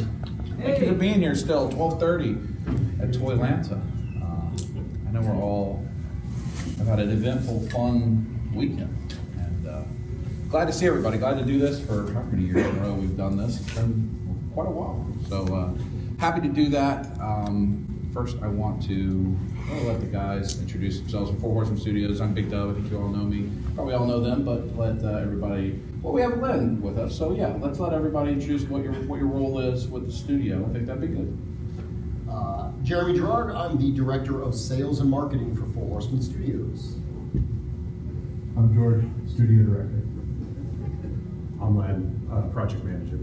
everybody. Thank you for being here still, 12:30 at Toylanta. I know we're all have had an eventful, fun weekend. And glad to see everybody. Glad to do this for how many years in a row we've done this. It's been quite a while. So happy to do that. First, I want to let the guys introduce themselves. From Four Horsemen Studios, I'm Big Dub. I think you all know me. Probably all know them, but let everybody. Well, we have Len with us, so yeah, let's let everybody introduce what your role is with the studio. I think that'd be good. Jeremy Gerard, I'm the Director of Sales and Marketing for Four Horsemen Studios. I'm George, Studio Director. I'm Len, Project Manager.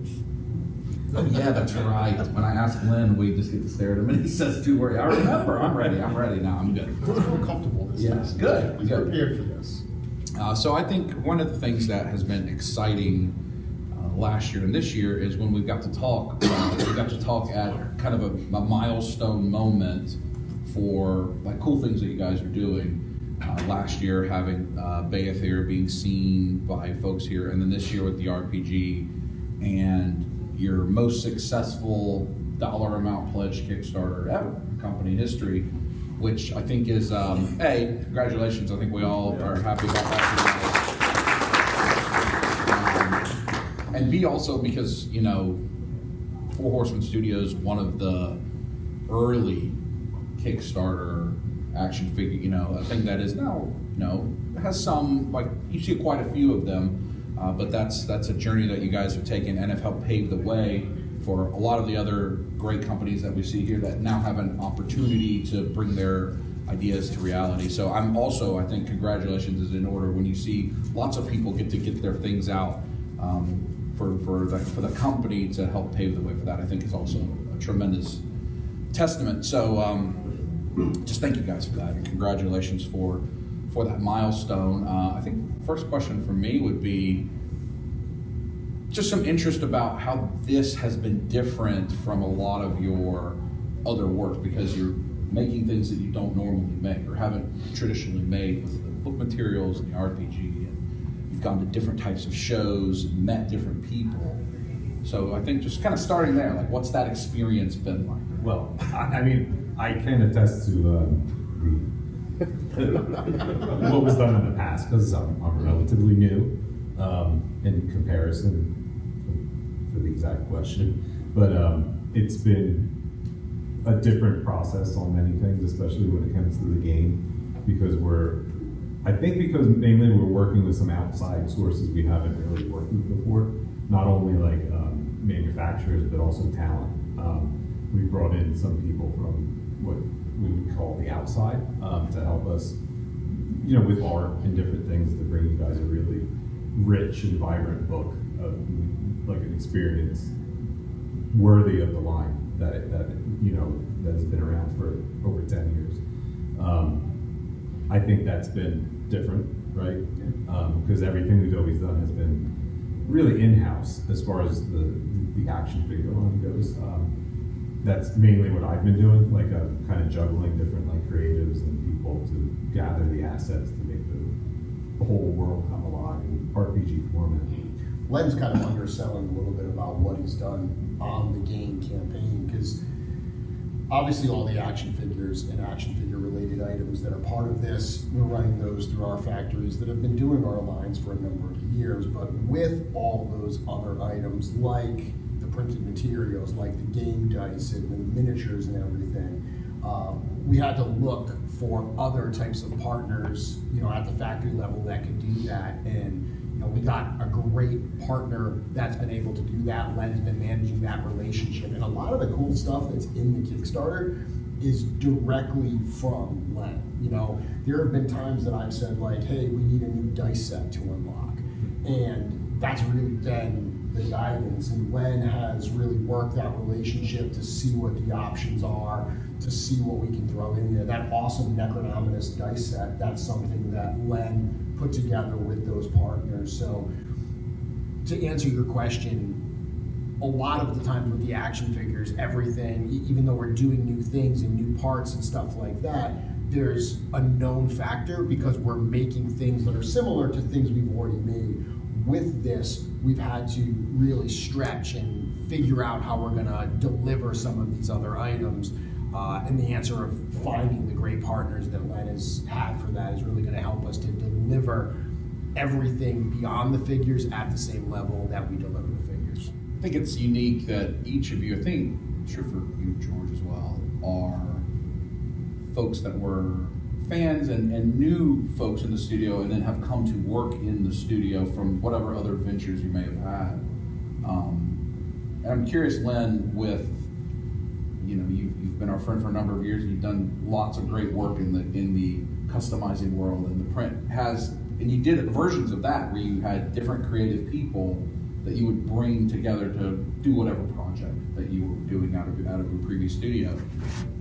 Oh yeah, that's right. When I ask Len, we just get to stare at him, and he says, "Don't worry, I remember. I'm ready. Now I'm good." I feel comfortable this time. Yes, good. I'm prepared for this. So I think one of the things that has been exciting last year and this year is when we got to talk. We got to talk at kind of a milestone moment for like cool things that you guys are doing. Last year, having Bayathere being seen by folks here, and then this year with the RPG and your most successful dollar amount pledge Kickstarter ever in company history, which I think is, A, congratulations. I think we all are happy about that. And B, also because, you know, Four Horsemen Studios, one of the early Kickstarter action figure, you know, a thing that is now, has some, like, you see quite a few of them. But that's a journey that you guys have taken and have helped pave the way for a lot of the other great companies that we see here that now have an opportunity to bring their ideas to reality. So I'm also, I think congratulations is in order when you see lots of people get their things out for the company to help pave the way for that. I think is also a tremendous testament. So just thank you guys for that and congratulations for that milestone. I think first question for me would be just some interest about how this has been different from a lot of your other work, because you're making things that you don't normally make or haven't traditionally made with the book materials and the RPG, and you've gone to different types of shows and met different people. So I think just kind of starting there, like what's that experience been like? Well, I mean, I can attest to what was done in the past, because I'm relatively new in comparison for the exact question. But it's been a different process on many things, especially when it comes to the game, because because mainly we're working with some outside sources we haven't really worked with before, not only like manufacturers, but also talent. We brought in some people from what we would call the outside to help us, with art and different things to bring you guys a really rich and vibrant book of like an experience worthy of the line that has been around for over 10 years. I think that's been different, right? Because everything we've always done has been really in-house as far as the action figure line goes. That's mainly what I've been doing, like kind of juggling different like creatives and people to gather the assets to make the whole world come alive in RPG format. Len's kind of underselling a little bit about what he's done on the game campaign, because obviously all the action figures and action figure related items that are part of this, we're running those through our factories that have been doing our lines for a number of years. But with all those other items, like the printed materials, like the game dice and the miniatures and everything, we had to look for other types of partners, at the factory level that could do that. And we got a great partner that's been able to do that. Len's been managing that relationship, and a lot of the cool stuff that's in the Kickstarter is directly from Len. There have been times that I've said like, hey, we need a new dice set to unlock, and that's really been the guidance, and Len has really worked that relationship to see what the options are, to see what we can throw in there. That awesome Necronominus dice set, that's something that Len put together with those partners. So to answer your question, a lot of the times with the action figures, everything, even though we're doing new things and new parts and stuff like that, there's a known factor because we're making things that are similar to things we've already made. With this, we've had to really stretch and figure out how we're gonna deliver some of these other items. And the answer of finding the great partners that Len has had for that is really gonna help us to deliver everything beyond the figures at the same level that we deliver the figures. I think it's unique that each of you, I think, true for you, George, as well, are folks that were fans and new folks in the studio and then have come to work in the studio from whatever other ventures you may have had. And I'm curious, Len, with, you've been our friend for a number of years, and you've done lots of great work in the customizing world, and the print and you did versions of that where you had different creative people that you would bring together to do whatever project that you were doing out of your previous studio.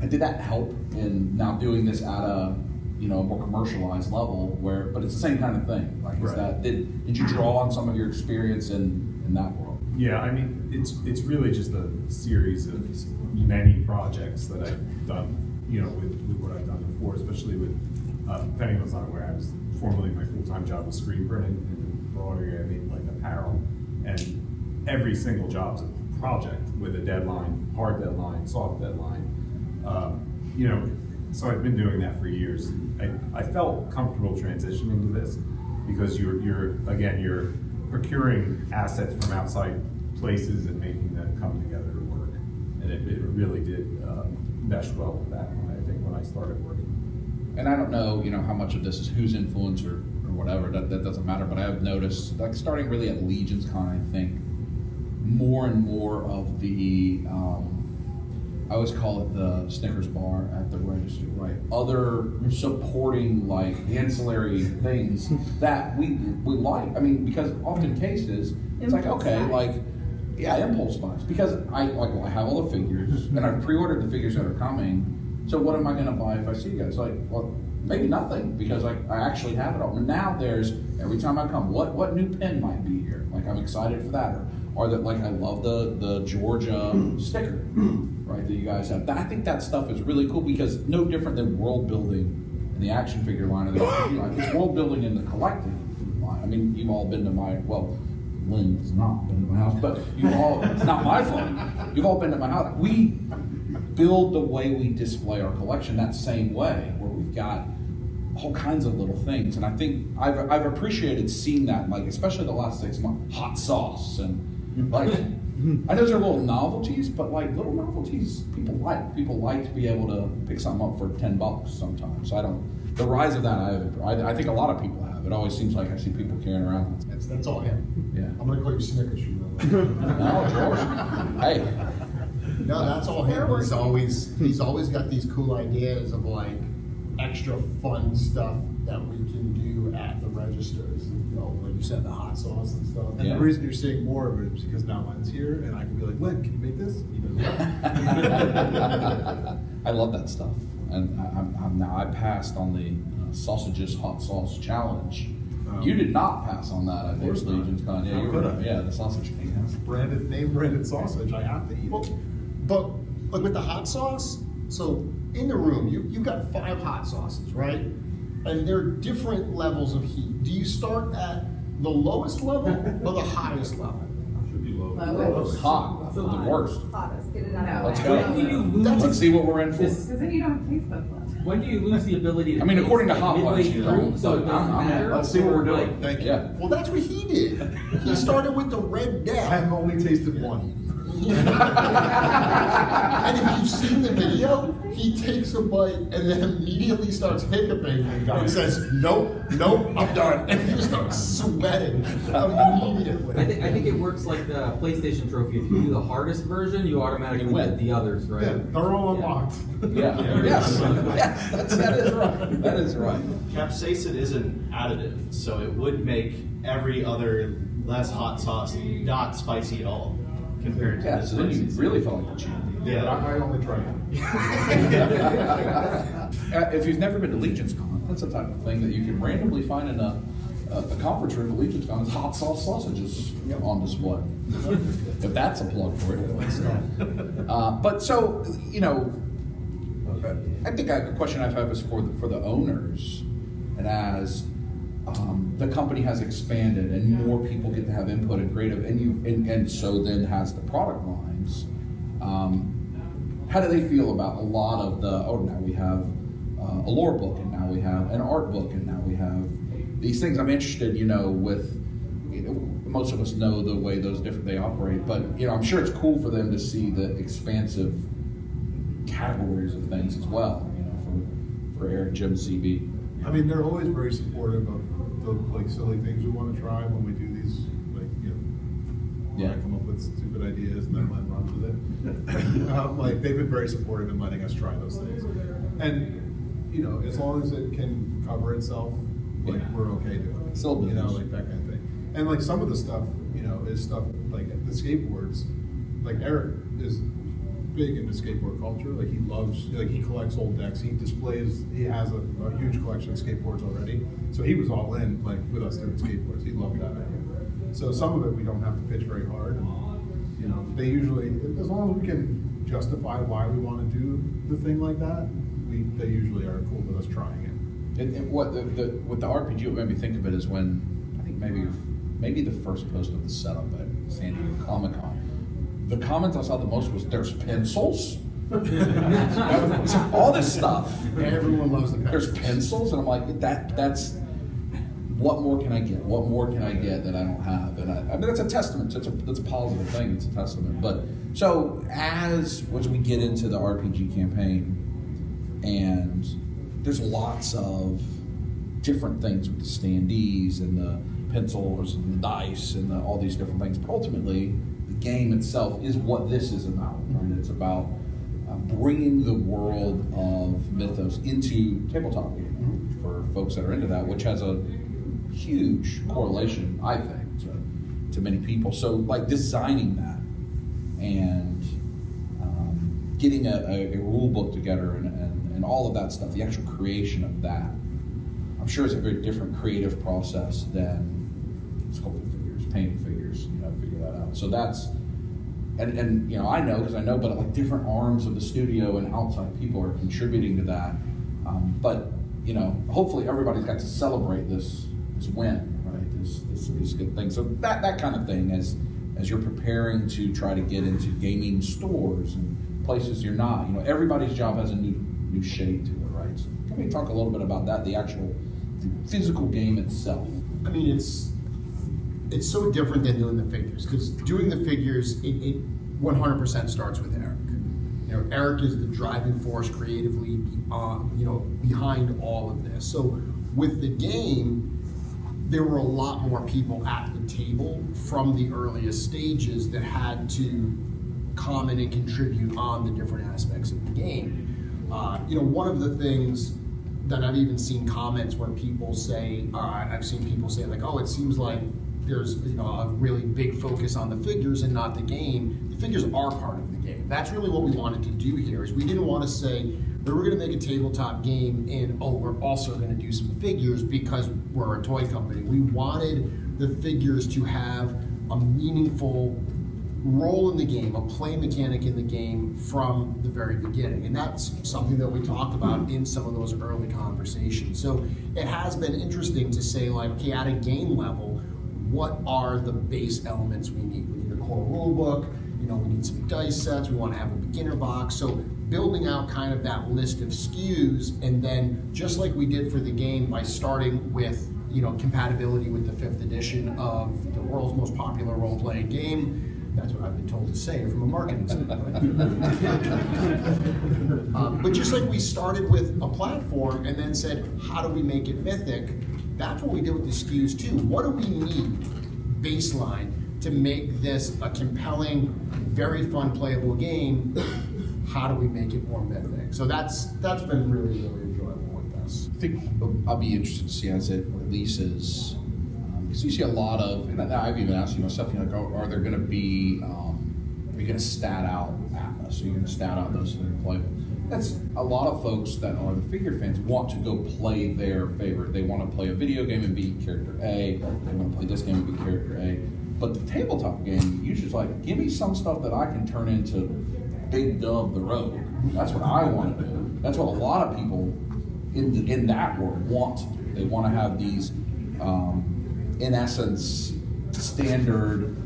And did that help in now doing this at a more commercialized level but it's the same kind of thing? Like, is Right. that did you draw on some of your experience in that world? Yeah, I mean, it's really just a series of many projects that I've done, with what I've done before, especially with, if anyone's not aware, I was formerly, my full-time job was screen printing, and broader, I made like apparel, and every single job's a project with a deadline, hard deadline, soft deadline, so I've been doing that for years. I felt comfortable transitioning to this because you're procuring assets from outside places and making them come together to work. And it really did mesh well with that when I started working. And I don't know, how much of this is whose influence or whatever, that doesn't matter, but I have noticed, like, starting really at Legions Con, I think, more and more of the, I always call it the Snickers bar at the register, right? Other supporting, like, ancillary things that we like. I mean, because often cases, it's like, okay, like, yeah, impulse buys. Because I have all the figures, and I've pre-ordered the figures that are coming, so what am I gonna buy if I see you guys? Like, well, maybe nothing, because I actually have it all. And now there's, every time I come, what new pen might be here? Like, I'm excited for that. Or that, like, I love the Georgia sticker, right, that you guys have. I think that stuff is really cool, because no different than world building in the action figure line of the RPG line. It's world building in the collecting line. I mean, you've all been to Lynn's not been to my house, but it's not my fault. You've all been to my house. We build the way we display our collection that same way, where we've got all kinds of little things. And I think I've appreciated seeing that, like, especially the last 6 months, hot sauce and, like, I know they're little novelties, but, like, little novelties people like to be able to pick something up for $10 sometimes. The rise of that, I think a lot of people have. It always seems like I see people carrying around. That's all him. Yeah. I'm gonna call you Snickers from now on. No, George. Hey. No, that's all him. He's always got these cool ideas of, like, extra fun stuff that we can do at the registers. Like you said, the hot sauce and stuff. And Yeah. the reason you're seeing more of it is because now Len's here, and I can be like, Len, can you make this? He does that. I love that stuff, and I passed on the sausages hot sauce challenge. You did not pass on that, I think, course not. Legion's Con. Yeah, How you could were. I? Yeah, the sausage king. Branded sausage, I have to eat Well, it. but like with the hot sauce, so in the room, you've got 5 hot sauces, right? And there are different levels of heat. Do you start at the lowest level or the highest level? Should be low. Hot, the worst. Hottest, get it out. Let's When do go. you lose? Let's see what we're in for. Because then you don't have taste buds left. When do you lose the ability to? I mean, taste, according to like, Hot midway Ones, you through, know, so it doesn't I'm- matter. let's see what we're doing. Like, Thank you. Yeah. Well, that's what he did. He started with the Red Death. I've only tasted one. And if you've seen the video, he takes a bite and then immediately starts hiccuping and says, nope, I'm done. And he starts sweating immediately. I think it works like the PlayStation trophy. If you do the hardest version, you automatically You win. get the others, right? Yeah, they're all unlocked. Yeah. Yes. That is right. That is right. Capsaicin is an additive, so it would make every other less hot sauce not spicy at all compared to Yeah. the So then you spicy. really felt like the champ. Yeah, I only tried it. If you've never been to Legion's Con, that's the type of thing that you can randomly find in a conference room at Legion's Con. Is hot sauce sausages on display. If that's a plug for it. But so, I think a question I've had is for the owners, and as the company has expanded and more people get to have input and creative, and so then has the product lines. How do they feel about a lot of now we have a lore book, and now we have an art book, and now we have these things? I'm interested, with, most of us know the way they operate, but, I'm sure it's cool for them to see the expansive categories of things as well, for Eric, Jim, CB. I mean, they're always very supportive of the silly things we want to try when we do these, when I come up with stupid ideas and then Len runs with it. They've been very supportive in letting us try those things. And, as long as it can cover itself, we're okay doing it. Still business. That kind of thing. And some of the stuff, is stuff like the skateboards. Eric is big into skateboard culture. He loves, he collects old decks. He has a huge collection of skateboards already. So he was all in, with us doing skateboards. He loved that idea. So some of it we don't have to pitch very hard. And, they usually, as long as we can justify why we want to do the thing like that, they usually are cool with us trying it. And what with the RPG, what made me think of it is when, I think maybe the first post of the setup at San Diego Comic-Con, the comments I saw the most was, there's pencils? All this stuff. Everyone loves the pencils. There's pencils, and I'm like, that's, what more can I get? What more can I get that I don't have? And I mean, that's a testament. That's a positive thing. It's a testament. But so as we get into the RPG campaign, and there's lots of different things with the standees and the pencils and the dice and all these different things. But ultimately, the game itself is what this is about. Right? It's about bringing the world of Mythos into tabletop gaming for folks that are into that, which has a huge correlation, I think, to many people. So, designing that and getting a rule book together and all of that stuff, the actual creation of that, I'm sure it's a very different creative process than sculpting figures, painting figures, figure that out. So that's, and I know, because I know, but different arms of the studio and outside people are contributing to that. But, hopefully everybody's got to celebrate this win, right? This good thing. So that kind of thing, as you're preparing to try to get into gaming stores and places you're not, everybody's job has a new shade to it, right? So can we talk a little bit about that, the physical game itself? I mean, it's so different than doing the figures, because doing the figures, it 100% starts with Eric. Eric is the driving force creatively, behind all of this. So with the game, there were a lot more people at the table from the earliest stages that had to comment and contribute on the different aspects of the game. One of the things that I've even seen comments where people say, I've seen people say oh, it seems like there's a really big focus on the figures and not the game. The figures are part of the game. That's really what we wanted to do here, is we didn't want to say, we were going to make a tabletop game and, we're also going to do some figures because we're a toy company. We wanted the figures to have a meaningful role in the game, a play mechanic in the game from the very beginning. And that's something that we talked about in some of those early conversations. So it has been interesting to say, okay, at a game level, what are the base elements we need? We need a core rule book, we need some dice sets, we want to have a beginner box. So building out kind of that list of SKUs, and then just like we did for the game by starting with compatibility with the 5th edition of the world's most popular role-playing game. That's what I've been told to say from a marketing standpoint. But just like we started with a platform and then said, how do we make it mythic? That's what we did with the SKUs too. What do we need baseline to make this a compelling, very fun playable game? How do we make it more mythic? So that's been really, really enjoyable with this. I think I'll be interested to see as it releases, because you see a lot of, and I've even asked you myself, are there going to be, are you going to stat out Atlas? Are you going to stat out those that are playable? That's a lot of folks that are the figure fans want to go play their favorite. They want to play a video game and be character A. They want to play this game and be character A. But the tabletop game usually is give me some stuff that I can turn into Big Dub the Rogue. That's what I want to do. That's what a lot of people in that world want to do. They want to have these in essence, standard.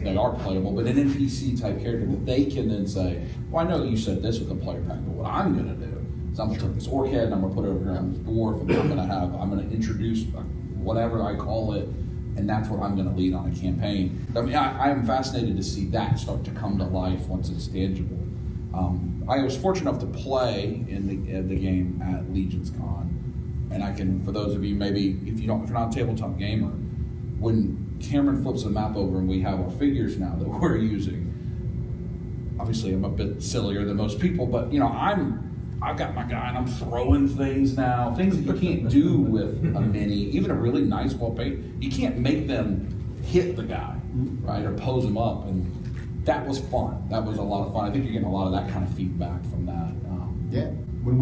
They are playable, but an NPC type character that they can then say, well, I know you said this with the player pack, but what I'm going to do is I'm going to take this orc head and I'm going to put it over here on this dwarf, and I'm going to introduce whatever I call it, and that's what I'm going to lead on a campaign. I mean, I am fascinated to see that start to come to life once it's tangible. I was fortunate enough to play in the game at Legions Con, and I can, for those of you maybe if you're not a tabletop gamer, when Cameron flips the map over and we have our figures now that we're using. Obviously, I'm a bit sillier than most people, but I've got my guy and I'm throwing things now, things that you can't do with a mini, even a really nice well-painted. You can't make them hit the guy, right, or pose him up, and that was fun. That was a lot of fun. I think you're getting a lot of that kind of feedback from that. Yeah, when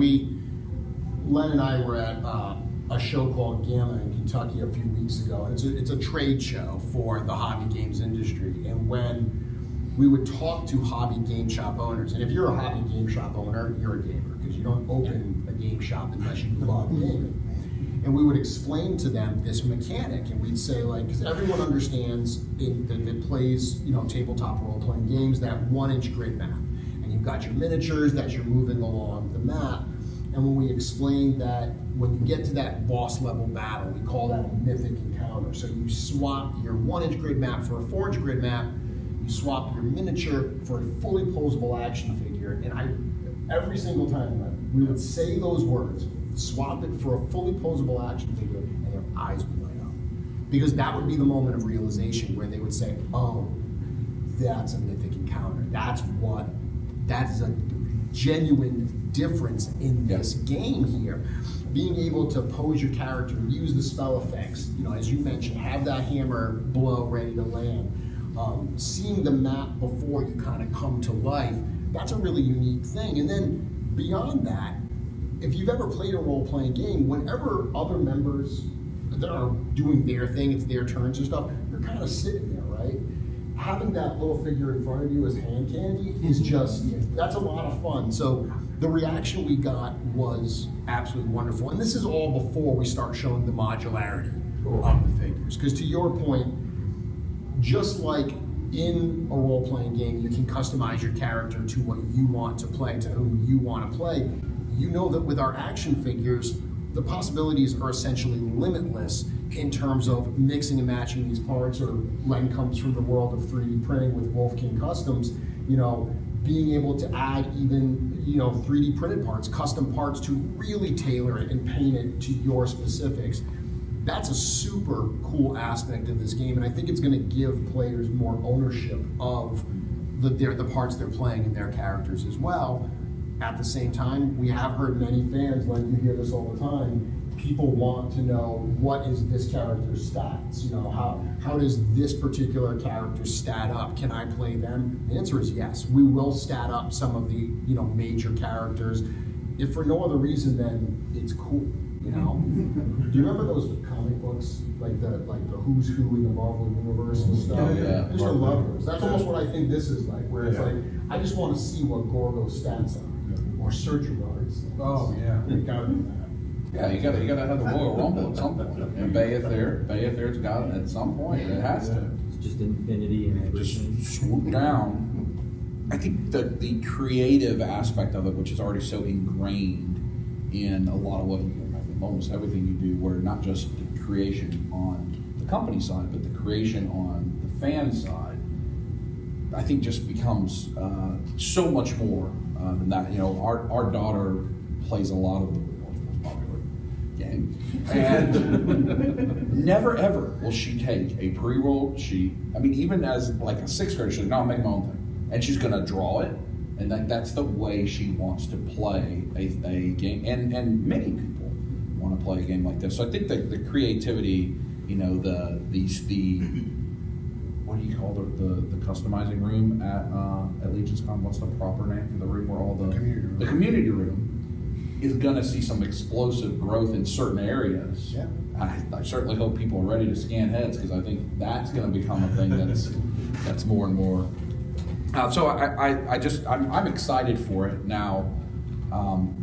Len and I were at a show called Gamma in Kentucky a few weeks ago, and it's a trade show for the hobby games industry. And when we would talk to hobby game shop owners, and if you're a hobby game shop owner, you're a gamer, because you don't open a game shop unless you love gaming. And we would explain to them this mechanic, and we'd say, like, because everyone understands that plays, tabletop role-playing games, that 1-inch grid map, and you've got your miniatures that you're moving along the map. And when we explained that when you get to that boss level battle, we call that a mythic encounter. So you swap your 1-inch grid map for a 4-inch grid map, you swap your miniature for a fully posable action figure, and every single time we would say those words, swap it for a fully posable action figure, and their eyes would light up. Because that would be the moment of realization where they would say, oh, that's a mythic encounter. That is a genuine difference in this game here. Being able to pose your character, use the spell effects, as you mentioned, have that hammer blow ready to land, seeing the map before you kind of come to life, that's a really unique thing. And then beyond that, if you've ever played a role-playing game, whenever other members that are doing their thing, it's their turns and stuff, you're kind of sitting there, right? Having that little figure in front of you as hand candy is that's a lot of fun. So the reaction we got was absolutely wonderful. And this is all before we start showing the modularity of the figures. Because to your point, just like in a role-playing game, you can customize your character to what you want to play, to whom you want to play. You know that with our action figures, the possibilities are essentially limitless in terms of mixing and matching these parts, or Len comes from the world of 3D printing with Wolf King Customs, being able to add even, 3D printed parts, custom parts to really tailor it and paint it to your specifics. That's a super cool aspect of this game, and I think it's going to give players more ownership of the parts they're playing and their characters as well. At the same time, we have heard many fans, like you hear this all the time, people want to know, what is this character's stats? How does this particular character stat up? Can I play them? The answer is yes. We will stat up some of the major characters, if for no other reason than it's cool. Do you remember those comic books, like the Who's Who in the Marvel Universe and stuff? Oh, yeah. I just love those. That's almost what I think this is like, where it's like, I just want to see what Gorgo's stats are, or Searcher Guard's stats. Oh, yeah. You gotta do that. Yeah, you gotta have the Royal Rumble at some point. And Bayethir's got it at some point. It has to. It's just infinity and everything. Just swoop down. I think the creative aspect of it, which is already so ingrained in a lot of almost everything you do, where not just the creation on the company side, but the creation on the fan side, I think just becomes so much more than that. Our daughter plays a lot of the most popular game, and never ever will she take a pre-rolled sheet. I mean, even as like a 6th grader, she's like, no, I'll make my own thing, and she's gonna draw it, and that's the way she wants to play a game, and many people want to play a game like this. So I think the creativity, the what do you call the customizing room at Legions Con? What's the proper name for the room where all the community room is going to see some explosive growth in certain areas. Yeah. I certainly hope people are ready to scan heads, because I think that's going to become a thing that's more and more. So I'm excited for it now.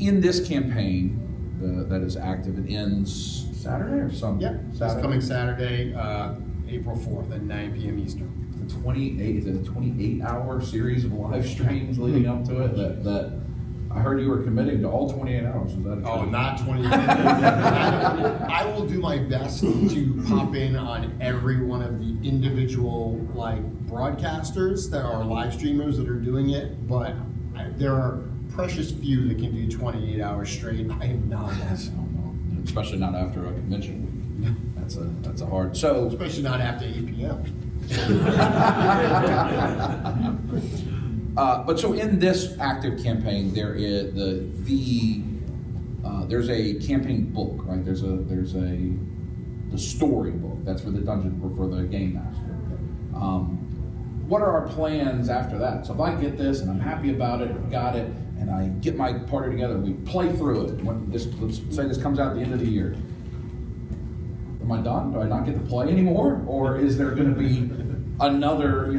In this campaign, that is active. It ends Saturday or something? Yeah, it's coming Saturday, April 4th at 9 p.m. Eastern. The 28 is it a 28-hour series of live streams leading up to it that I heard you were committing to all 28 hours. Is that Oh, true? not 20 minutes. I will do my best to pop in on every one of the individual broadcasters that are live streamers that are doing it, but there are precious few that can do 28 hours straight. I am not. Especially not after a convention week. That's a hard. So Especially not after 8 p.m. But so in this active campaign, there is there's a campaign book, right? There's the story book. That's for the dungeon for the game master. What are our plans after that? So if I get this and I'm happy about it, I've got it, and I get my party together and we play through it. Let's say this comes out at the end of the year. Am I done? Do I not get to play anymore? Or is there going to be another,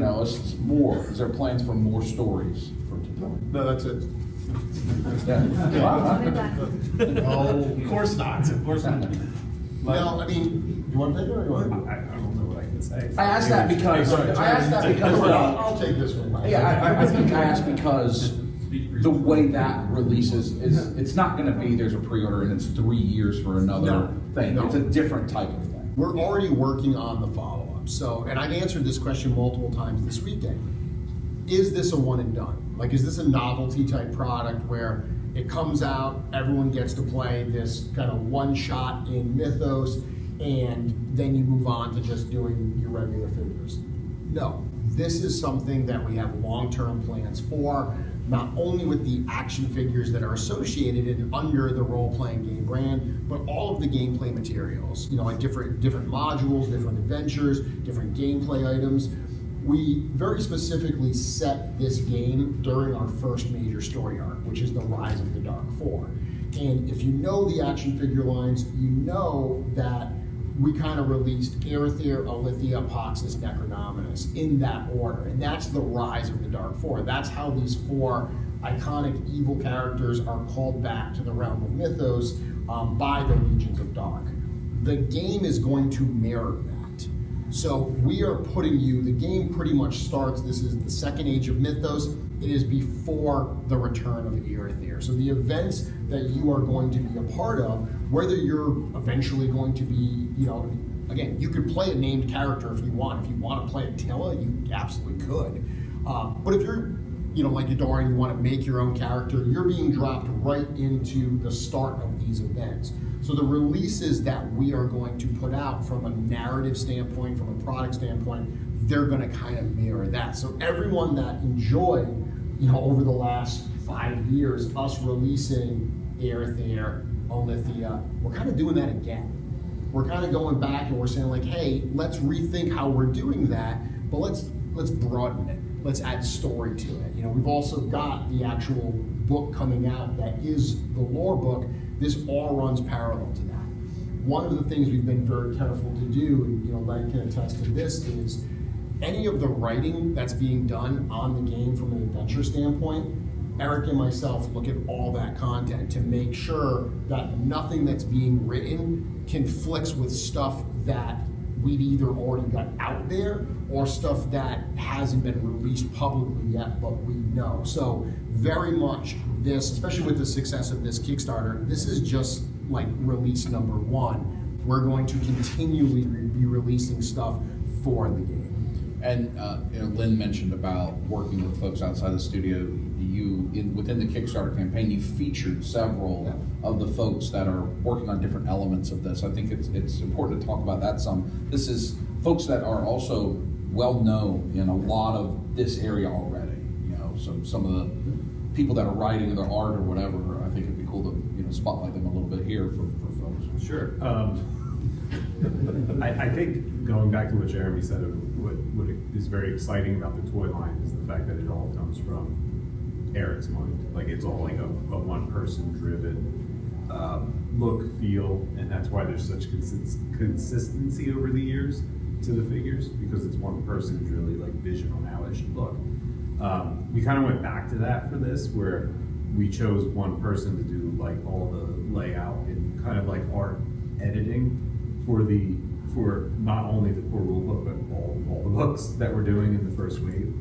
more? Is there plans for more stories for to tell? No, that's it. Yeah. No, of course not. Of course not. No, I mean, you want to take it or you want to? I don't know what I can say. I asked that because I'll take this one. Mike. yeah, I think I asked because the way that releases is it's not going to be there's a pre-order and it's 3 years for another No, thing. no. It's a different type of thing. We're already working on the follow-up. So, and I've answered this question multiple times this weekend. Is this a one and done? Is this a novelty type product where it comes out, everyone gets to play this kind of one shot in Mythos, and then you move on to just doing your regular figures? No, this is something that we have long-term plans for, not only with the action figures that are associated and under the role-playing game brand, but all of the gameplay materials, like different modules, different adventures, different gameplay items. We very specifically set this game during our first major story arc, which is the Rise of the Dark Four. And if you know the action figure lines, you know that we kind of released Arethyr, Alithia, Poxus, Necronominus in that order. And that's the Rise of the Dark Four. That's how these four iconic evil characters are called back to the realm of Mythos by the Legions of Dark. The game is going to mirror that. So we are putting the game pretty much starts, this is the second age of Mythos. It is before the return of Arethyr. So the events that you are going to be a part of, whether you're eventually going to be, again, you could play a named character if you want. If you want to play Attila, you absolutely could. But if you're, like Adora, and you want to make your own character, you're being dropped right into the start of these events. So the releases that we are going to put out from a narrative standpoint, from a product standpoint, they're going to kind of mirror that. So everyone that enjoyed, over the last 5 years, us releasing Arethyr, Alithia, we're kind of doing that again. We're kind of going back and we're saying hey, let's rethink how we're doing that, but let's broaden it. Let's add story to it. We've also got the actual book coming out that is the lore book. This all runs parallel to that. One of the things we've been very careful to do, and Len can attest to this, is any of the writing that's being done on the game from an adventure standpoint, Eric and myself look at all that content to make sure that nothing that's being written conflicts with stuff that we've either already got out there or stuff that hasn't been released publicly yet, but we know. So very much this, especially with the success of this Kickstarter, this is just release number 1. We're going to continually be releasing stuff for the game. And Lynn mentioned about working with folks outside the studio. Within the Kickstarter campaign, you featured several of the folks that are working on different elements of this. I think it's important to talk about that some. This is folks that are also well known in a lot of this area already. So some of the people that are writing their art or whatever, I think it'd be cool to spotlight them a little bit here for folks. Sure. I think going back to what Jeremy said, what is very exciting about the toy line is the fact that it all comes from Eric's mind. It's all a one-person driven look, feel, and that's why there's such consistency over the years to the figures, because it's one person's really vision on how it should look. We kind of went back to that for this, where we chose one person to do all the layout and kind of like art editing for not only the core rule book, but all the books that we're doing in the first wave,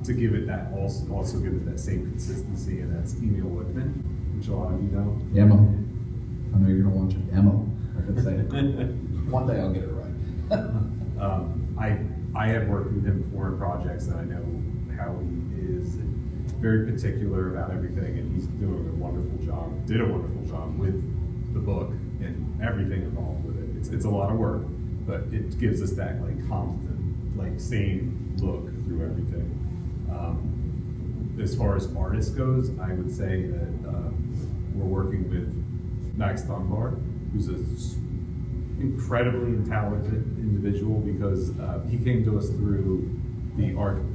to give it that also give it that same consistency, and that's Emil Whitman, which a lot of you know. Emma. I know you're gonna watch it. Emma. I can say it. One day I'll get it right. I have worked with him before in projects, and I know how he is very particular about everything, and he's doing a wonderful job. Did a wonderful job with the book and everything involved with it. It's a lot of work, but it gives us that like constant, like same look through everything. As far as artist goes, I would say that we're working with Max Dunbar, who's incredibly talented individual, because he came to us through the Archon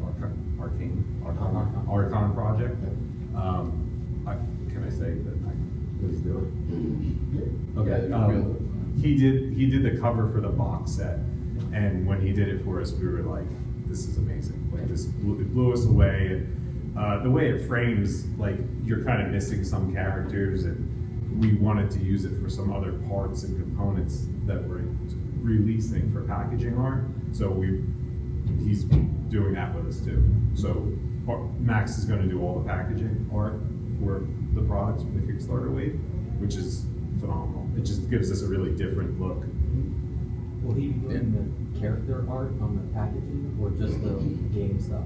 project. Can I say that? Please do it. Okay. Yeah, He did the cover for the box set, and when he did it for us, we were like, "This is amazing!" Like this blew us away, and the way it frames, like you're kind of missing some characters, and we wanted to use it for some other parts and components that we're releasing for packaging art. So he's doing that with us too. So Max is going to do all the packaging art for the products for the Kickstarter wave, which is phenomenal. It just gives us a really different look. Will he be doing the character art on the packaging or just the game stuff?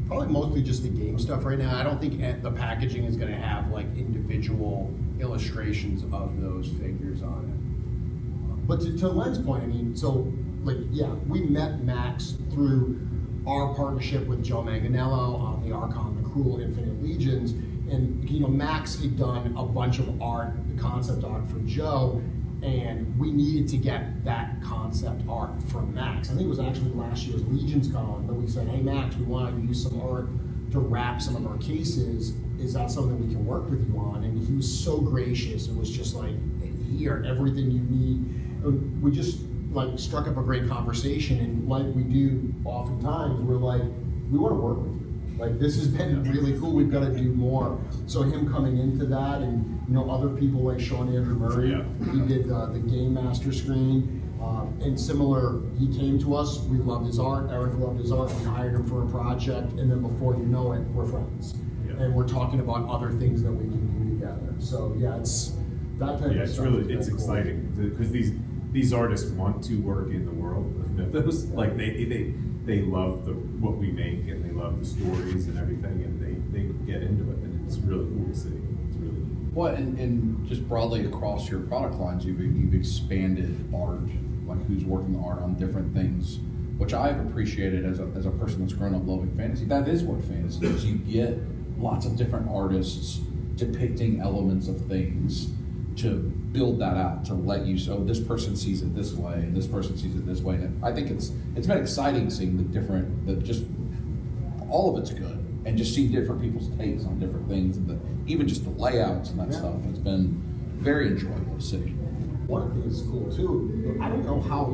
Probably mostly just the game stuff right now. I don't think the packaging is gonna have like individual illustrations of those figures on it. But to Len's point, I mean, so like, yeah, we met Max through our partnership with Joe Manganello on the Archon, the Cruel Infinite Legions. And, you know, Max had done a bunch of art, the concept art for Joe, and we needed to get that concept art from Max. I think it was actually last year's Legions Con, but we said, hey Max, we want to use some art to wrap some of our cases. Is that something we can work with you on? And he was so gracious. It was just like, here, everything you need. And we just like struck up a great conversation, and like we do oftentimes, we're like, we want to work with you. Like, this has been really cool. We've got to do more. So him coming into that, and you know, other people like Sean Andrew Murray, he did the Game Master screen, and similar. He came to us. We loved his art. Eric loved his art. We hired him for a project, and then before you know it, we're friends, and we're talking about other things that we can do together. So yeah, it's that type of stuff. It's exciting because these artists want to work in the world of Mythos. Like they love what we make, and they love the stories and everything, and they get into it, and it's really cool to see. It's really cool. Well, and just broadly across your product lines, you've expanded art, like who's working the art on different things, which I've appreciated as a person that's grown up loving fantasy. That is what fantasy is. You get lots of different artists depicting elements of things to build that out, to let you, so this person sees it this way, and this person sees it this way. And I think it's been exciting seeing just all of it's good, and just seeing different people's takes on different things, and even just the layouts and that stuff. It's been very enjoyable to see. One of the things that's cool too, I don't know how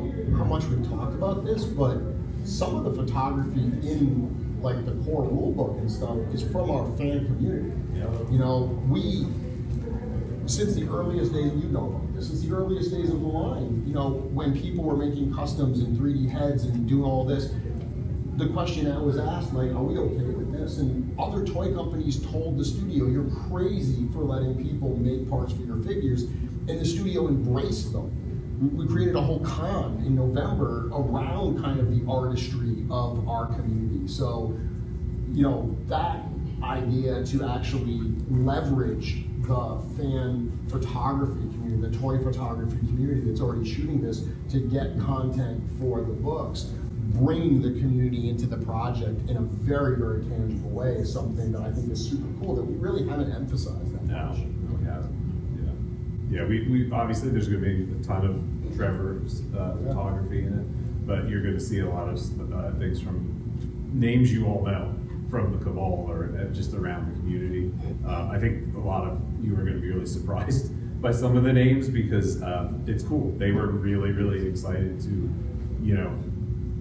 much we've talked about this, but some of the photography in like the core rule book and stuff is from our fan community. You know, since the earliest days, you know about this, since the earliest days of the line, you know, when people were making customs and 3D heads and doing all this, the question that was asked, like, are we okay with this? And other toy companies told the studio, you're crazy for letting people make parts for your figures, and the studio embraced them. We created a whole con in November around kind of the artistry of our community. So, you know, that idea to actually leverage the fan photography community, the toy photography community that's already shooting this, to get content for the books, bringing the community into the project in a very, very tangible way is something that I think is super cool that we really haven't emphasized that much. No, we haven't. Yeah, we obviously there's going to be a ton of Trevor's photography in it, but you're going to see a lot of things from names you all know from the Cabal or just around the community. I think a lot of you are going to be really surprised by some of the names because it's cool. They were really, really excited to, you know,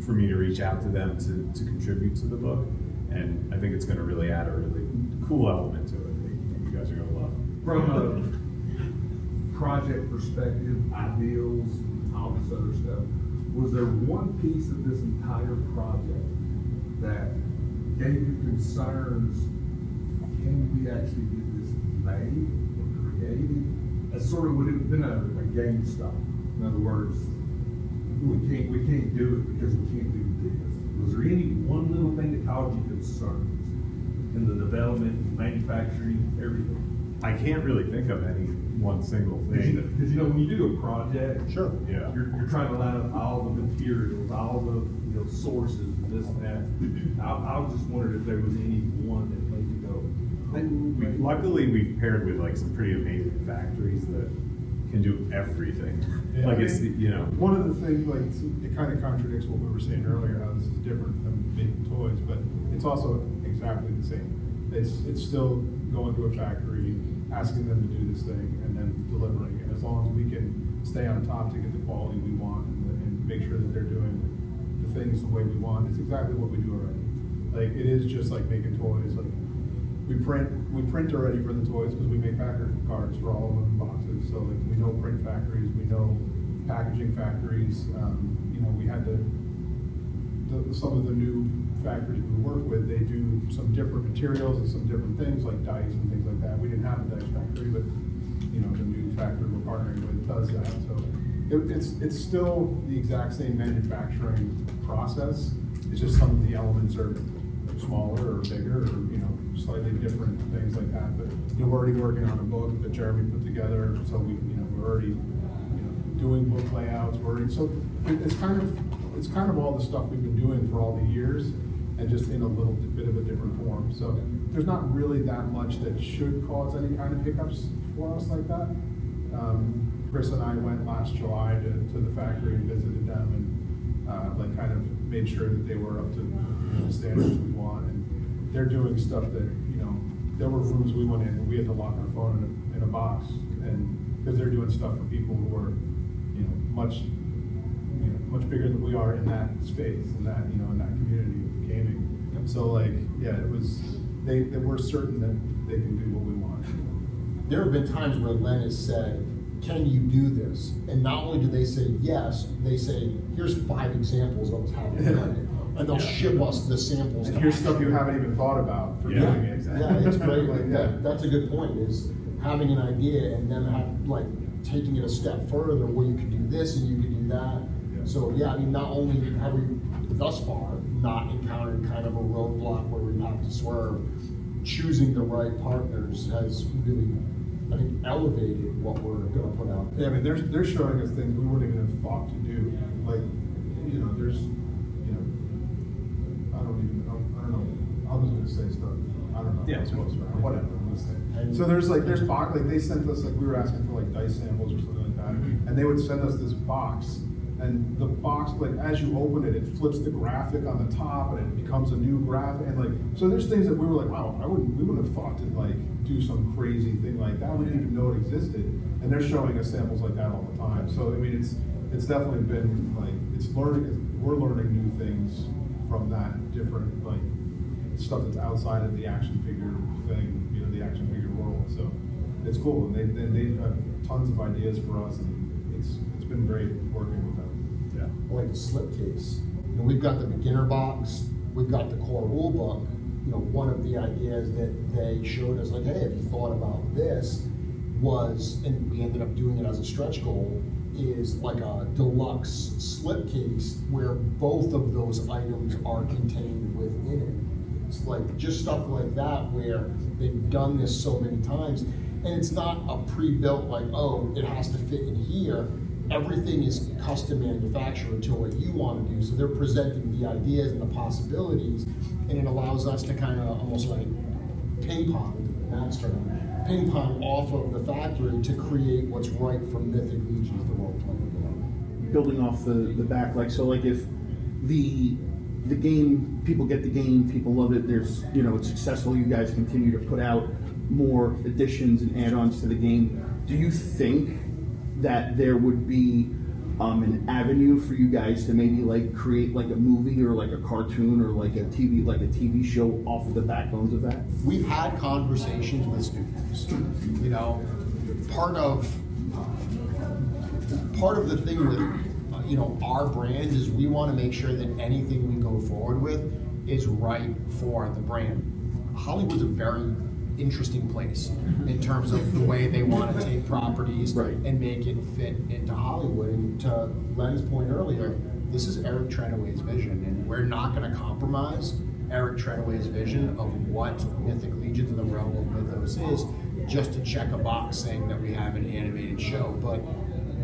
for me to reach out to them to contribute to the book, and I think it's going to really add a really cool element to it that you guys are going to love. From project perspective, ideals, all this other stuff, was there one piece of this entire project that gave you concerns? Can we actually get this made or created? That sort of would have been a game stop. In other words, we can't do it because we can't do this. Was there any one little thing that caused you concerns in the development, manufacturing, everything? I can't really think of any one single thing. Because when you do a project, Sure. Yeah. you're trying to line up all the materials, all the sources, and this and that. I was just wondering if there was any one that made you go. Luckily, we've paired with like some pretty amazing factories that can do everything. Yeah, Like I it's, mean, you know. One of the things, like, it kind of contradicts what we were saying earlier, how this is different than making toys, but it's also exactly the same. It's still going to a factory, asking them to do this thing, and then delivering it. As long as we can stay on top to get the quality we want and make sure that they're doing the things the way we want, it's exactly what we do already. Like, it is just like making toys. Like, we print already for the toys because we make backer cards for all of them in boxes. So like, we know print factories, we know packaging factories. We had some of the new factories we work with, they do some different materials and some different things like dice and things like that. We didn't have a dice factory, but the new factory we're partnering with does that. So it's still the exact same manufacturing process. It's just some of the elements are smaller or bigger or slightly different things like that. But we're already working on a book that Jeremy put together, so we're already doing book layouts. So it's kind of all the stuff we've been doing for all the years, and just in a little bit of a different form. So there's not really that much that should cause any kind of hiccups for us like that. Chris and I went last July to the factory and visited them, and kind of made sure that they were up to the standards we want. And they're doing stuff that there were rooms we went in and we had to lock our phone in a box, and because they're doing stuff for people who are much bigger than we are in that space, in that in that community of gaming. So they were certain that they can do what we want. There have been times where Len has said, can you do this? And not only do they say yes, they say, here's 5 examples of how to done it. And they'll ship us the samples. And here's stuff you haven't even thought about for doing it. Yeah, it's great. Yeah. That's a good point, is having an idea and then taking it a step further where you can do this and you can do that. Yeah. So not only have we thus far not encountered kind of a roadblock where we have to swerve, choosing the right partners has really, I think, elevated what we're going to put out there. Yeah, I mean, they're showing us things we wouldn't even have thought to do. Like, there's, I don't know. I was gonna say stuff. I don't know. Yeah, it's close, right? Whatever. So there's box, they sent us, we were asking for dice samples or something like that, and they would send us this box, and the box, as you open it, it flips the graphic on the top, and it becomes a new graphic, and so there's things that we were like, wow, we wouldn't have thought to do some crazy thing like that. We didn't even know it existed, and they're showing us samples like that all the time. So I mean, it's definitely been we're learning new things from that different stuff that's outside of the action figure thing, the action figure world. So it's cool, and they have tons of ideas for us, and it's been great working with them. Yeah. Like the slipcase. We've got the beginner box, we've got the core rule book. One of the ideas that they showed us, hey, have you thought about this? Was, and we ended up doing it as a stretch goal, is like a deluxe slipcase where both of those items are contained within it. It's just stuff like that where they've done this so many times, and it's not a pre-built it has to fit in here. Everything is custom manufactured to what you want to do. So they're presenting the ideas and the possibilities, and it allows us to kind of almost ping pong, Matt's term, ping pong off of the factory to create what's right for Mythic Legions, the role-playing game. Building off the back, if the game, people get the game, people love it, there's, it's successful, you guys continue to put out more additions and add-ons to the game, do you think that there would be an avenue for you guys to maybe create a movie or a cartoon or a TV show off of the backbones of that? We've had conversations with students. Part of part of the thing with, our brand is we want to make sure that anything we go forward with is right for the brand. Hollywood's a very interesting place in terms of the way they want to take properties Right. and make it fit into Hollywood. And to Len's point earlier, this is Eric Treadaway's vision, and we're not going to compromise Eric Treadaway's vision of what Mythic Legions in the realm of Mythos is, just to check a box saying that we have an animated show. But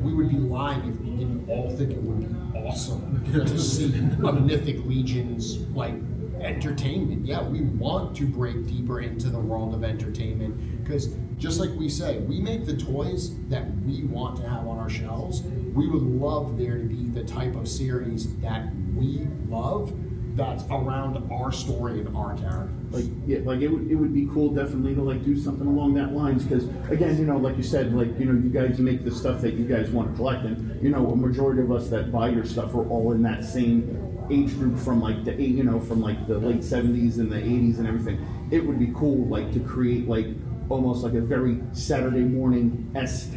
we would be lying if we didn't all think it would be awesome to see a Mythic Legions like entertainment. Yeah, we want to break deeper into the world of entertainment because just like we say, we make the toys that we want to have on our shelves. We would love there to be the type of series that we love that's around our story and our characters. Like it would be cool definitely to like do something along that lines, because again, like you said, you guys make the stuff that you guys want to collect, and a majority of us that buy your stuff are all in that same age group from like the late 70s and the 80s and everything. It would be cool like to create like almost like a very Saturday morning-esque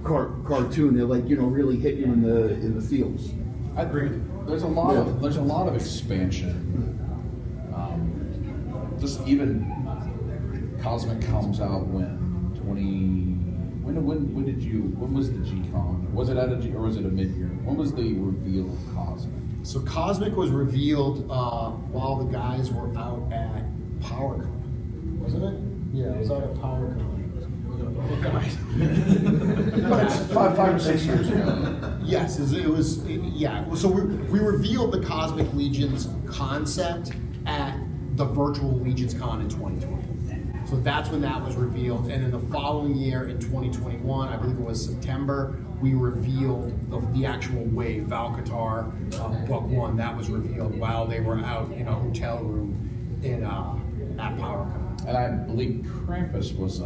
cartoon that really hit you in the feels. I agree. There's a lot of expansion. Just even Cosmic comes out when was the G-Con? Was it at a G or was it a mid-year? When was the reveal of Cosmic? So Cosmic was revealed while the guys were out at PowerCon, wasn't it? Yeah, it was out at PowerCon. It's 5 or 6 years ago. Yes, it was. So we revealed the Cosmic Legions concept at the virtual Legions Con in 2020. So that's when that was revealed, and then the following year in 2021, I believe it was September, we revealed the actual wave, Valkatar Book 1. That was revealed while they were out in a hotel room at PowerCon. And I believe Krampus was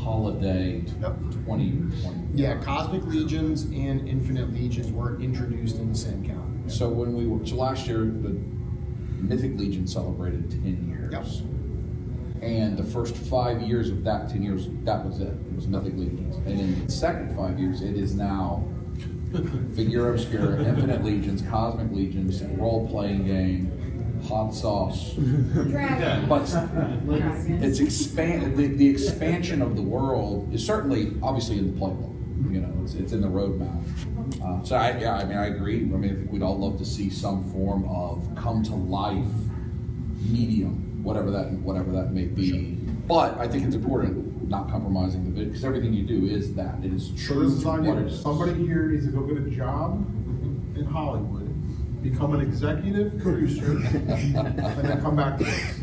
holiday 2020. Yeah, Cosmic Legions and Infinite Legions were introduced in the same calendar. So last year the Mythic Legion celebrated 10 years. Yep. And the first 5 years of that 10 years, that was it. It was Mythic Legions. And in the second 5 years, it is now Figure Obscura, Infinite Legions, Cosmic Legions, Role-Playing Game, Hot Sauce. Dragon. But it's the expansion of the world is certainly obviously in the playbook. It's in the roadmap. So I agree. I think we'd all love to see some form of come to life medium, whatever that may be. But I think it's important not compromising the bid, because everything you do is that. It is So true this is to on what you. it is. Somebody here needs to go get a job in Hollywood, become an executive producer, and then come back to us.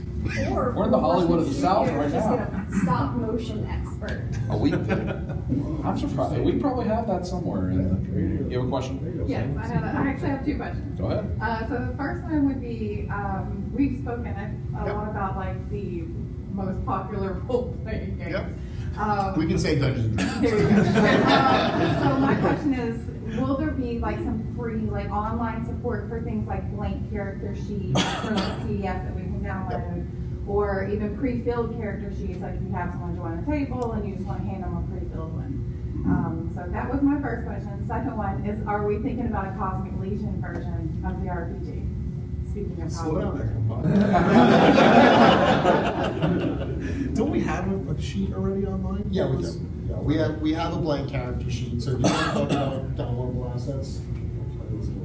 Or We're in the Hollywood of the South right just now. get a stop motion expert. I'm surprised. We probably have that somewhere in the community. You have a question? Yes, I actually have 2 questions. Go ahead. So the first one would be, we've spoken a lot about like the most popular role-playing games. Yep. We can say Dungeons and Dragons. There we go. So my question is, will there be like some free like online support for things like blank character sheets or like PDF that we can download, or even pre-filled character sheets, like if you have someone join a table and you just want to hand them a pre-filled one? So that was my first question. Second one is, are we thinking about a Cosmic Legion version of the RPG? Speaking of Slow down Cosmic. there, Don't we have a sheet already online? Yeah, we do. Yeah, we have a blank character sheet. So do you want to talk about downloadable assets?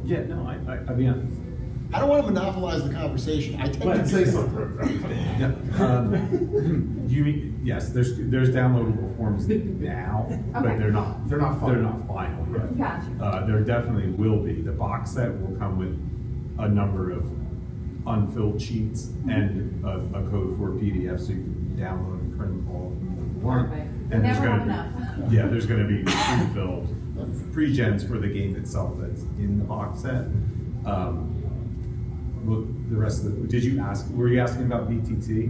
Yeah, no, I mean, I don't want to monopolize the conversation. I tend to say something. you mean, yes, there's downloadable forms now, but Okay. they're not final yet. Gotcha. There definitely will be. The box set will come with a number of unfilled sheets and a code for PDF, so you can download and print all of them if you want. Perfect. And there's Never gonna have enough. be, yeah, there's gonna be pre-filled pre-gens for the game itself that's in the box set. Well, the rest of were you asking about VTT?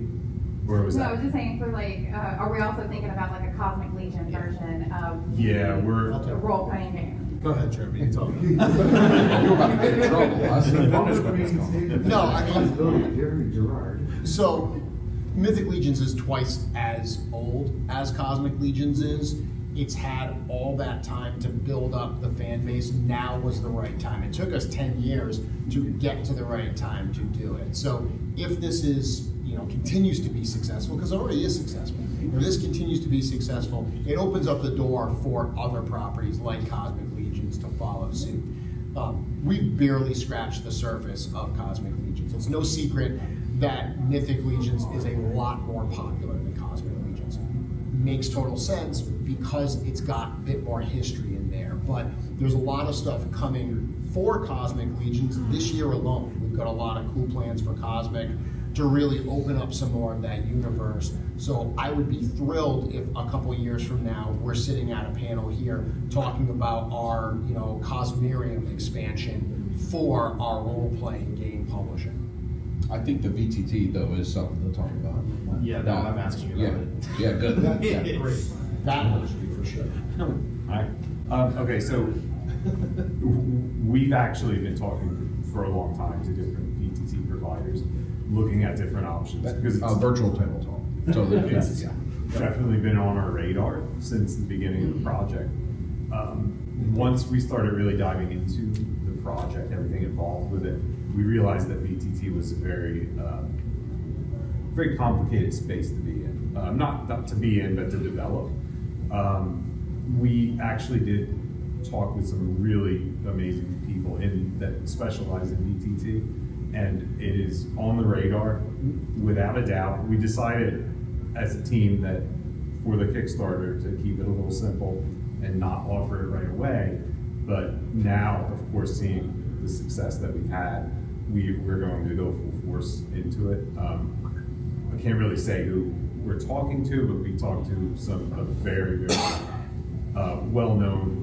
Or was No, I that? was just saying for like, are we also thinking about like a Cosmic Legion version of Yeah, the role-playing game? Go ahead, Jeremy. You talk. You were about to get in trouble. I see punishment was coming. No, I mean, Jeremy Gerard. so Mythic Legions is twice as old as Cosmic Legions is, it's had all that time to build up the fan base. Now was the right time. It took us 10 years to get to the right time to do it. So if this is, continues to be successful, because it already is successful, if this continues to be successful, it opens up the door for other properties like Cosmic Legions to follow suit. We've barely scratched the surface of Cosmic Legions. It's no secret that Mythic Legions is a lot more popular than Cosmic Legions. Makes total sense because it's got a bit more history in there, but there's a lot of stuff coming for Cosmic Legions this year alone. We've got a lot of cool plans for Cosmic to really open up some more of that universe. So I would be thrilled if a couple years from now, we're sitting at a panel here talking about our, Cosmerium expansion for our role-playing game publishing. I think the VTT though is something to talk about. Yeah, no, I'm asking you about it. Yeah, good. Yeah, great. That one should be for sure. Alright. Okay, so we've actually been talking for a long time to different VTT providers, looking at different options. Because it's Virtual tabletop. So it's definitely been on our radar since the beginning of the project. Once we started really diving into the project, everything involved with it, we realized that VTT was a very complicated space to be in. Not to be in, but to develop. We actually did talk with some really amazing people that specialize in VTT, and it is on the radar without a doubt. We decided as a team that for the Kickstarter to keep it a little simple and not offer it right away, but now, of course, seeing the success that we've had, we're going to go full force into it. I can't really say who we're talking to, but we talked to a very, very well-known,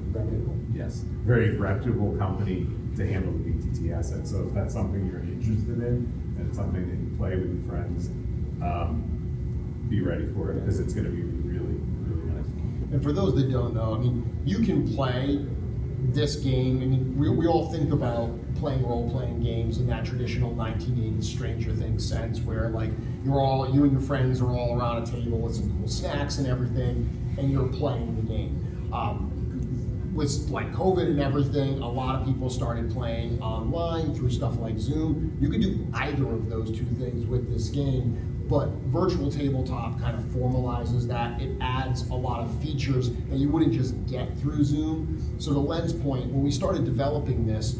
very reputable company to handle the VTT assets. So if that's something you're interested in, and it's something that you play with your friends, be ready for it, because it's going to be really, really nice. And for those that don't know, you can play this game. We all think about playing role-playing games in that traditional 1980s Stranger Things sense, where you and your friends are all around a table with some cool snacks and everything, and you're playing the game. With COVID and everything, a lot of people started playing online through stuff like Zoom. You could do either of those two things with this game, but virtual tabletop kind of formalizes that. It adds a lot of features that you wouldn't just get through Zoom. So to Len's point, when we started developing this,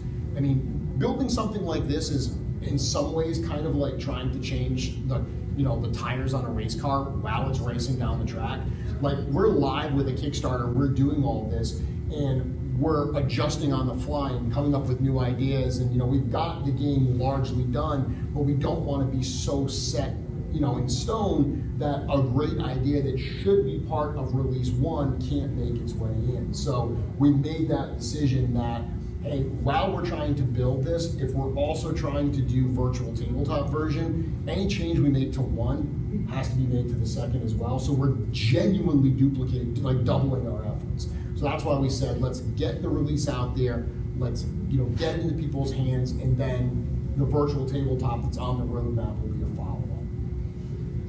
building something like this is in some ways kind of like trying to change the tires on a race car while it's racing down the track. We're live with a Kickstarter, we're doing all this, and we're adjusting on the fly and coming up with new ideas. And we've got the game largely done, but we don't want to be so set in stone that a great idea that should be part of release 1 can't make its way in. So we made that decision that, hey, while we're trying to build this, if we're also trying to do virtual tabletop version, any change we make to 1 has to be made to the 2nd as well. So we're genuinely doubling our efforts. So that's why we said, let's get the release out there, let's get it into people's hands, and then the virtual tabletop that's on the roadmap will be a follow-up.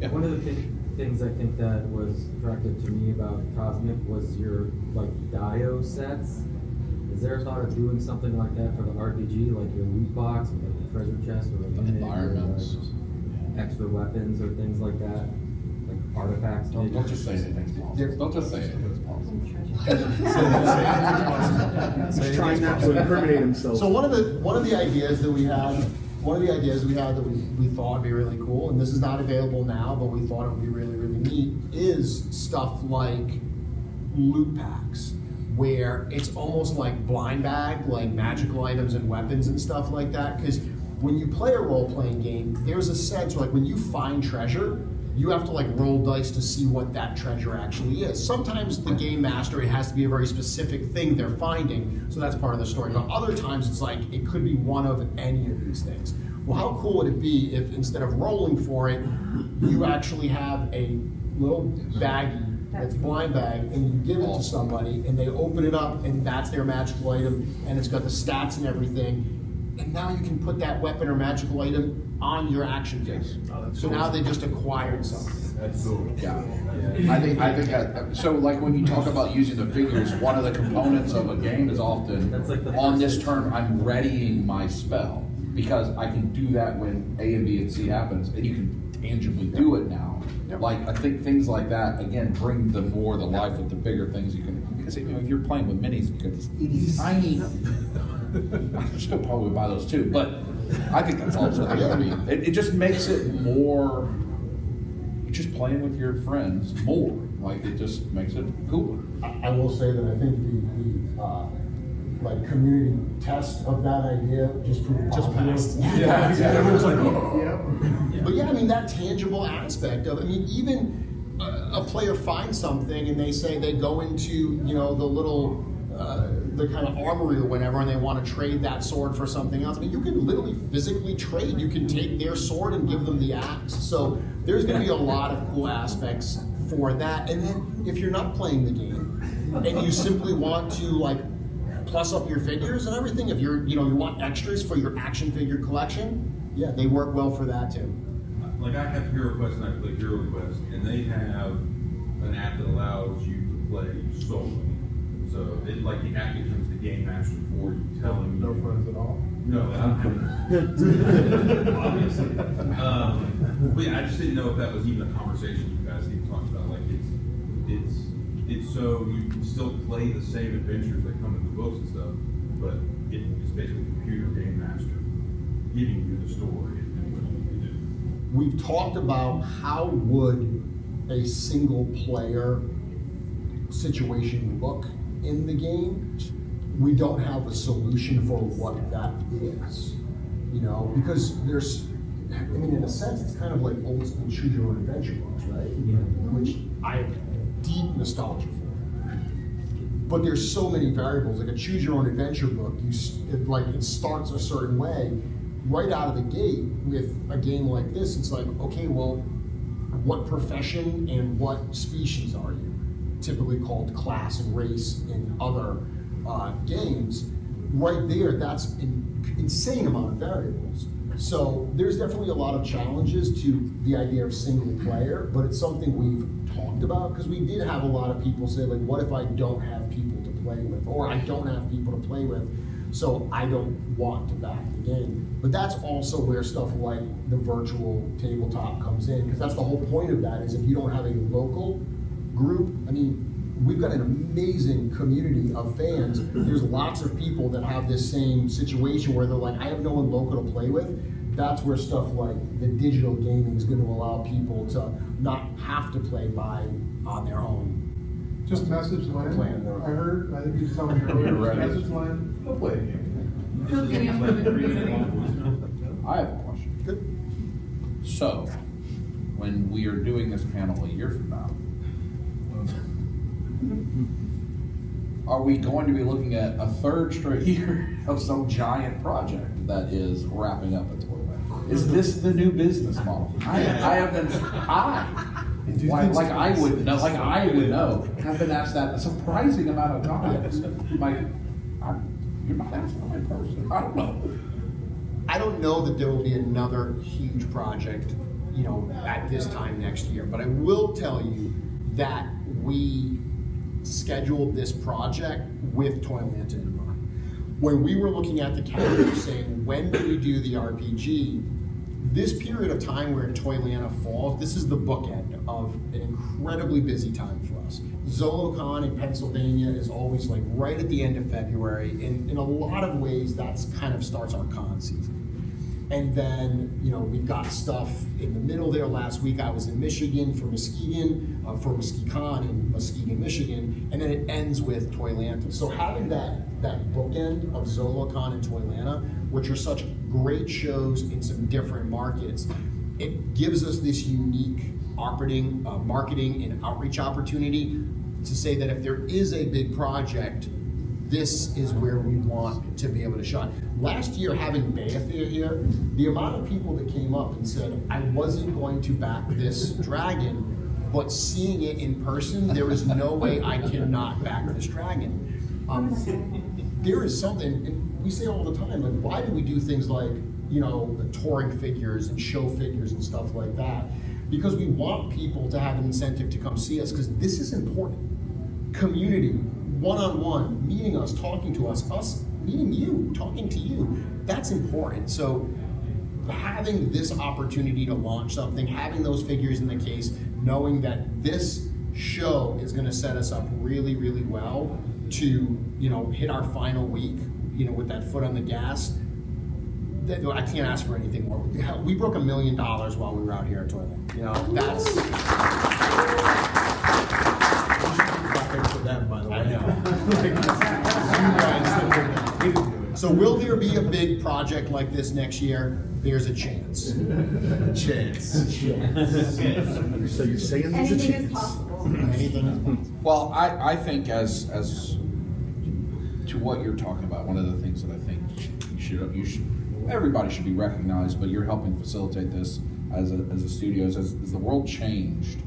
Yeah. One of the things I think that was attractive to me about Cosmic was your Dio sets. Is there a thought of doing something like that for the RPG, like your loot box, or like the treasure chest, or Environments, extra weapons or things like that, like artifacts? Don't just say anything's possible. Don't just say anything's possible. He's trying not to incriminate himself. So one of the ideas that we had that we thought would be really cool, and this is not available now, but we thought it would be really, really neat, is stuff like loot packs, where it's almost like blind bag, like magical items and weapons and stuff like that. Because when you play a role-playing game, there's a sense where when you find treasure, you have to roll dice to see what that treasure actually is. Sometimes the game master, it has to be a very specific thing they're finding, so that's part of the story. But other times it's it could be one of any of these things. Well, how cool would it be if instead of rolling for it, you actually have a little baggie that's blind bag, and you give it to somebody, and they open it up, and that's their magical item, and it's got the stats and everything. and now you can put that weapon or magical item on your action figure. So now they just acquired something. That's cool. Yeah, I think that, so like when you talk about using the figures, one of the components of a game is often, That's like the on first this turn, I'm readying my spell, because I can do that when A and B and C happens, and you can tangibly do it now. Like, I think things like that, again, bring the more the life with the bigger things you can, because you know, if you're playing with minis, you get this itty tiny, I still probably buy those too, but I think that's also the other thing. It just makes it more, you're just playing with your friends more, like it just makes it cooler. I will say that I think the like community test of that idea just proved passed. Yeah. Everyone's like, yeah. But yeah, I mean that tangible aspect of, I mean, even a player finds something and they say they go into, you know, the little the kind of armory or whatever, and they want to trade that sword for something else. I mean, you can literally physically trade. You can take their sword and give them the axe. So there's going to be a lot of cool aspects for that. And then if you're not playing the game and you simply want to like plus up your figures and everything, if you're, you know, you want extras for your action figure collection, yeah, they work well for that too. Like I have Hero Quest and I play Hero Quest, and they have an app that allows you to play solo. So it, like the app becomes the game master for you, telling No you. friends at all. No, obviously. But yeah, I just didn't know if that was even a conversation you guys even talked about. Like it's so you can still play the same adventures that come in the books and stuff, but it's basically computer game master giving you the story and what you can do. We've talked about how would a single player situation look in the game. We don't have a solution for what that is, you know, because there's, I mean, in a sense, it's kind of like old school choose your own adventure books, right? Yeah. Which I have deep nostalgia for. But there's so many variables. Like a choose your own adventure book, it starts a certain way. Right out of the gate with a game like this, it's like, okay, well, what profession and what species are you? Typically called class and race in other games. Right there, that's an insane amount of variables. So there's definitely a lot of challenges to the idea of single player, but it's something we've talked about because we did have a lot of people say, like, what if I don't have people to play with, or I don't have people to play with, so I don't want to back the game. But that's also where stuff like the virtual tabletop comes in, because that's the whole point of that, is if you don't have a local group, I mean, we've got an amazing community of fans. There's lots of people that have this same situation where they're like, I have no one local to play with. That's where stuff like the digital gaming is going to allow people to not have to play on their own. Just message Len. Plan their own. I heard, I think you told me You're earlier, ready. message Len, go play a game. For the community. I have a question. Good. So, when we are doing this panel a year from now, are we going to be looking at a third straight year of some giant project that is wrapping up at Toylanta? Is this the new business model? I have been, I would know, have been asked that a surprising amount of times. Like, you're not asking the right person. I don't know. I don't know that there will be another huge project, you know, at this time next year, but I will tell you that we scheduled this project with Toylanta in mind. When we were looking at the calendar saying, when do we do the RPG? This period of time where Toylanta falls, this is the bookend of an incredibly busy time for us. ZoloCon in Pennsylvania is always like right at the end of February. In a lot of ways, that's kind of starts our con season. And then, you know, we've got stuff in the middle there. Last week I was in Michigan for Muskegon, for Muskegon in Muskegon, Michigan, and then it ends with Toylanta. So having that bookend of ZoloCon and Toylanta, which are such great shows in some different markets, it gives us this unique marketing and outreach opportunity to say that if there is a big project, this is where we want to be able to shine. Last year, having Beth here, the amount of people that came up and said, I wasn't going to back this dragon, but seeing it in person, there is no way I cannot back this dragon. There is something, we say all the time, like, why do we do things like, you know, the touring figures and show figures and stuff like that? Because we want people to have an incentive to come see us, because this is important. Community, one-on-one, meeting us, talking to us meeting you, talking to you, that's important. So having this opportunity to launch something, having those figures in the case, knowing that this show is going to set us up really, really well to, you know, hit our final week, you know, with that foot on the gas. I can't ask for anything more. We broke $1 million while we were out here at Toylanta. You know, that's. For them, by the way. I know. So will there be a big project like this next year? There's a chance. Chance. So you're saying there's a Anything is chance? possible. Anything is possible. Well, I think as to what you're talking about, one of the things that I think you should everybody should be recognized, but you're helping facilitate this as a studios as the world changed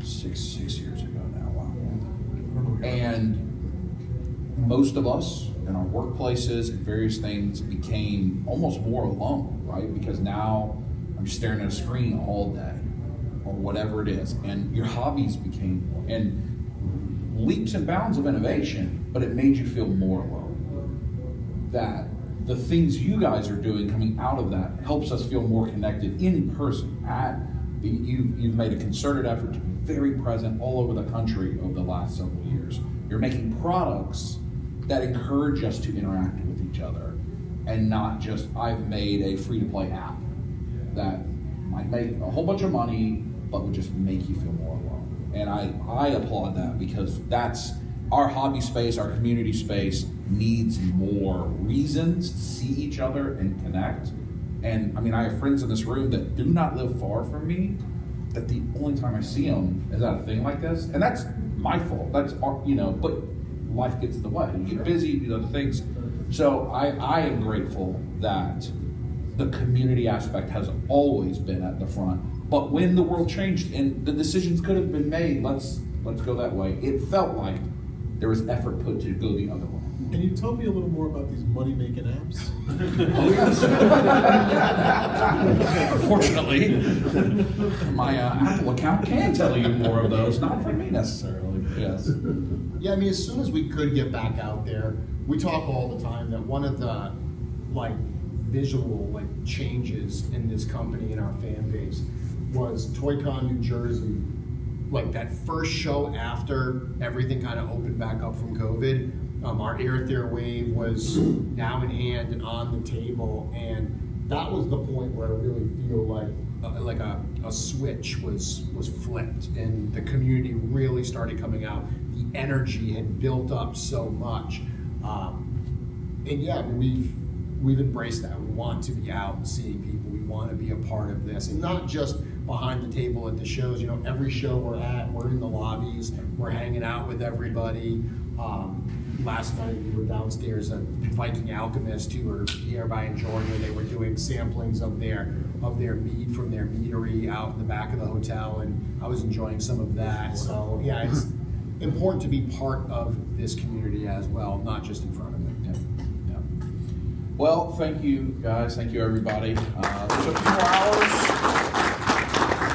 six years ago now. Wow. And most of us in our workplaces and various things became almost more alone, right? Because now I'm just staring at a screen all day or whatever it is. And your hobbies became, and leaps and bounds of innovation, but it made you feel more alone. That the things you guys are doing coming out of that helps us feel more connected in person. You've made a concerted effort to be very present all over the country over the last several years. You're making products that encourage us to interact with each other, and not just, I've made a free-to-play app that might make a whole bunch of money, but would just make you feel more alone. And I applaud that, because that's our hobby space, our community space needs more reasons to see each other and connect. And I mean, I have friends in this room that do not live far from me, that the only time I see them is at a thing like this. And that's my fault. That's, you know, but life gets in the way. You get busy, you do other things. So I am grateful that the community aspect has always been at the front. But when the world changed and the decisions could have been made, let's go that way, it felt like there was effort put to go the other way. Can you tell me a little more about these money-making apps? Fortunately, my Apple account can tell you more of those, not for me necessarily. Yes. Yeah, I mean, as soon as we could get back out there, we talk all the time that one of the visual changes in this company and our fan base was ToyCon New Jersey. Like that first show after everything kind of opened back up from COVID, our Air There Wave was now in hand and on the table, and that was the point where I really feel like a switch was flipped, and the community really started coming out. The energy had built up so much, and yeah, I mean, we've embraced that. We want to be out and seeing people. We want to be a part of this, and not just behind the table at the shows. You know, every show we're at, we're in the lobbies, we're hanging out with everybody. Last night we were downstairs at Viking Alchemist, who were nearby in Georgia. They were doing samplings of their mead from their meadery out in the back of the hotel, and I was enjoying some of that. So yeah, it's important to be part of this community as well, not just in front of it. Yeah. Well, thank you guys. Thank you everybody. There's a few more hours.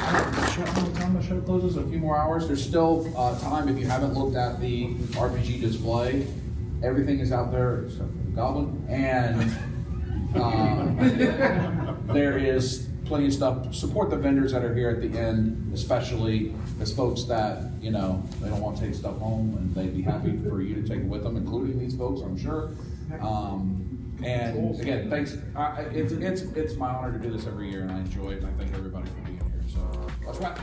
I don't know what time the show closes. A few more hours. There's still time if you haven't looked at the RPG display. Everything is out there except for the goblin, and there is plenty of stuff. Support the vendors that are here at the end, especially as folks that, you know, they don't want to take stuff home, and they'd be happy for you to take it with them, including these folks, I'm sure. And again, thanks. It's my honor to do this every year, and I enjoy it. And I thank everybody for being here. So let's wrap.